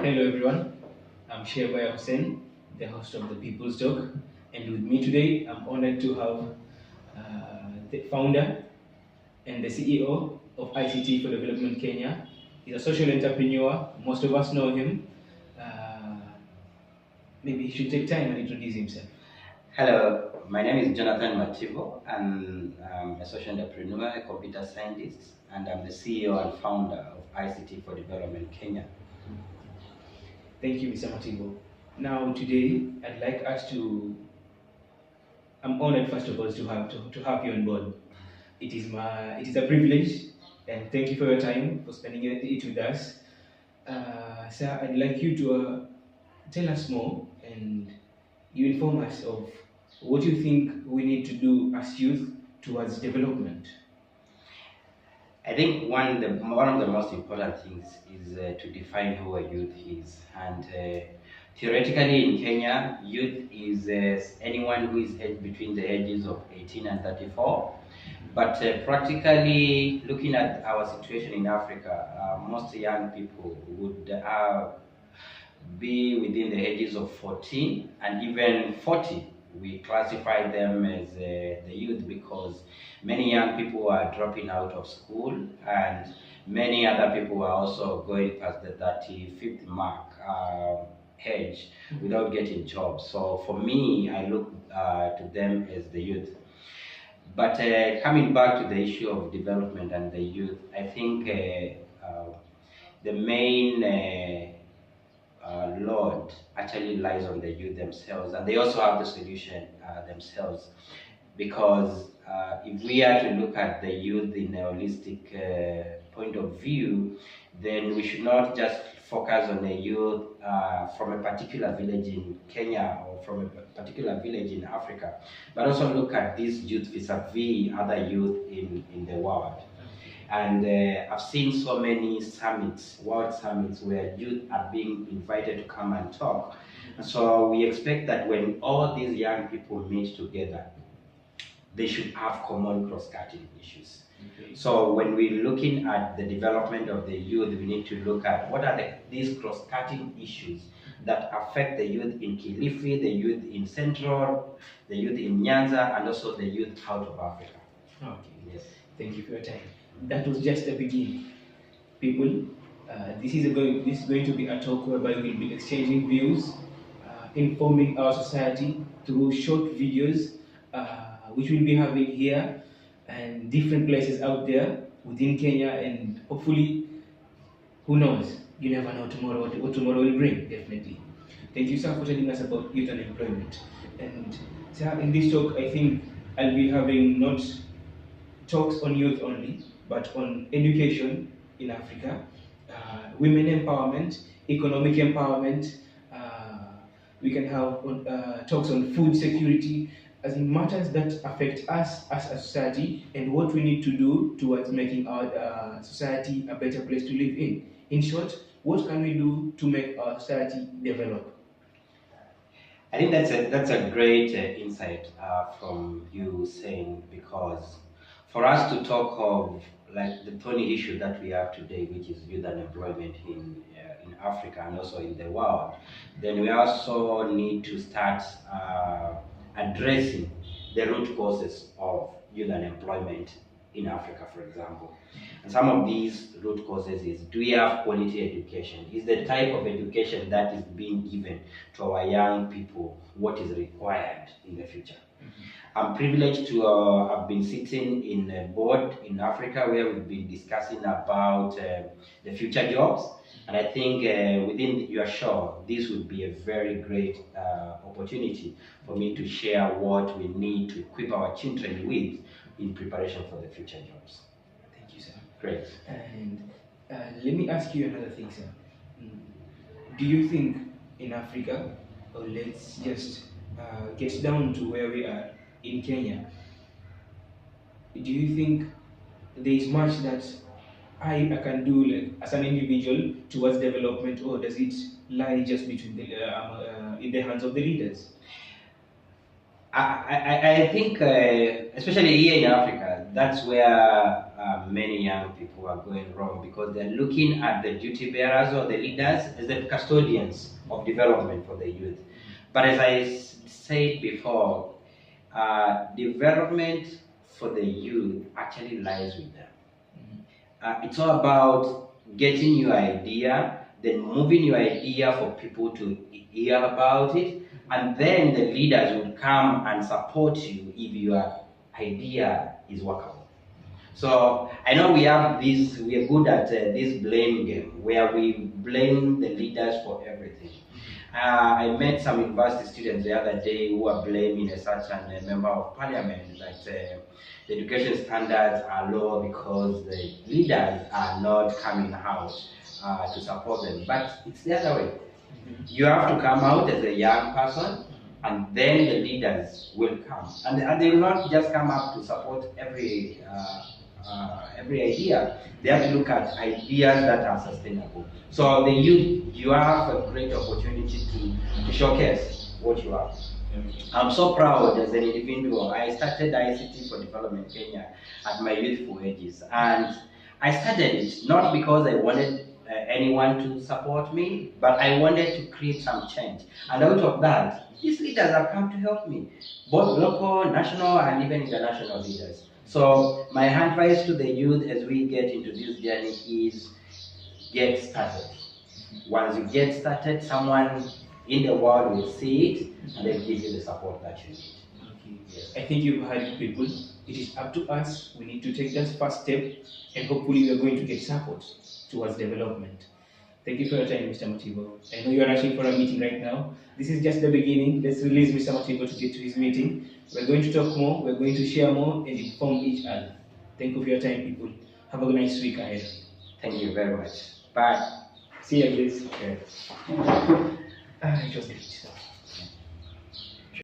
Hello everyone, I'm Sheba Hussein, the host of the People's Talk, and with me today I'm honored to have the founder and the CEO of ICT for Development Kenya. He's a social entrepreneur, most of us know him. Uh, Maybe he should take time and introduce himself. Hello, my name is Jonathan Mativo. I'm a social entrepreneur, a computer scientist, and I'm the CEO and founder of ICT for Development Kenya. Thank you, Mr. Mativo. Now today I'd like us to, I'm honored first of all to have you on board. It is a privilege, and thank you for your time for spending it with us. Sir, I'd like you to tell us more and you inform us of what you think we need to do as youth towards development. I think one of the most important things is to define who a youth is. And theoretically in Kenya, youth is anyone who is aged between the ages of 18 and 34. But practically looking at our situation in Africa, most young people would be within the ages of 14 and even 40. We classify them as the youth because many young people are dropping out of school and many other people are also going past the 35th mark age without getting jobs. So for me, I look to them as the youth. But coming back to the issue of development and the youth, I think the main load actually lies on the youth themselves, and they also have the solution themselves. Because if we are to look at the youth in a holistic point of view, then we should not just focus on the youth from a particular village in Kenya or from a particular village in Africa, but also look at this youth vis-a-vis other youth in the world. And I've seen so many summits, world summits, where youth are being invited to come and talk. And so we expect that when all these young people meet together, they should have common cross-cutting issues. Okay. So when we're looking at the development of the youth, we need to look at what are these cross-cutting issues that affect the youth in Kilifi, the youth in Central, the youth in Nyanza, and also the youth out of Africa. Okay. Yes. Thank you for your time. That was just the beginning. People, this is going to be a talk whereby we'll be exchanging views, informing our society through short videos, which we'll be having here and different places out there within Kenya, and hopefully, who knows, you never know tomorrow what tomorrow will bring, definitely. Thank you, sir, for telling us about youth unemployment. And sir, in this talk, I think I'll be having not talks on youth only, but on education in Africa, women empowerment, economic empowerment. We can have talks on food security, as in matters that affect us as a society and what we need to do towards making our society a better place to live in. In short, what can we do to make our society develop? I think that's a great insight from you saying, because for us to talk of like the thorny issue that we have today, which is youth unemployment in Africa and also in the world, then we also need to start addressing the root causes of youth unemployment in Africa, for example. And some of these root causes is, do we have quality education? Is the type of education that is being given to our young people what is required in the future? I'm privileged to have been sitting in a board in Africa where we've been discussing about the future jobs. And I think within your show, this would be a very great opportunity for me to share what we need to equip our children with in preparation for the future jobs. Thank you, sir. Great. And let me ask you another thing, sir. Do you think in Africa, or let's just get down to where we are in Kenya, do you think there is much that I can do like, as an individual towards development, or does it lie just between in the hands of the leaders? I think, especially here in Africa, That's where many young people are going wrong, because they're looking at the duty bearers or the leaders as the custodians of development for the youth. But as I said before, development for the youth actually lies with them. It's all about getting your idea, then moving your idea for people to hear about it, and then the leaders will come and support you if your idea is workable. So I know we are good at this blame game where we blame the leaders for everything. I met some university students the other day who are blaming a certain member of parliament that the education standards are low because the leaders are not coming out to support them. But it's the other way. You have to come out as a young person, and then the leaders will come. And they will not just come up to support every idea. They have to look at ideas that are sustainable. So the youth, you have a great opportunity to showcase what you have. I'm so proud as an individual. I started ICT for Development Kenya at my youthful ages, and I started it not because I wanted anyone to support me, but I wanted to create some change. And out of that, these leaders have come to help me, both local, national, and even international leaders. So my advice to the youth as we get into this journey is get started. Once you get started, someone in the world will see it and they'll give you the support that you need. Okay. Yes. I think you've heard it, people. It is up to us. We need to take that first step, and hopefully we are going to get support towards development. Thank you for your time, Mr. Mativo. I know you are rushing for a meeting right now. This is just the beginning. Let's release Mr. Mativo to get to his meeting. We're going to talk more, we're going to share more, and inform each other. Thank you for your time, people. Have a nice week ahead. Thank you very much. Bye. See you, guys. Okay. It was great.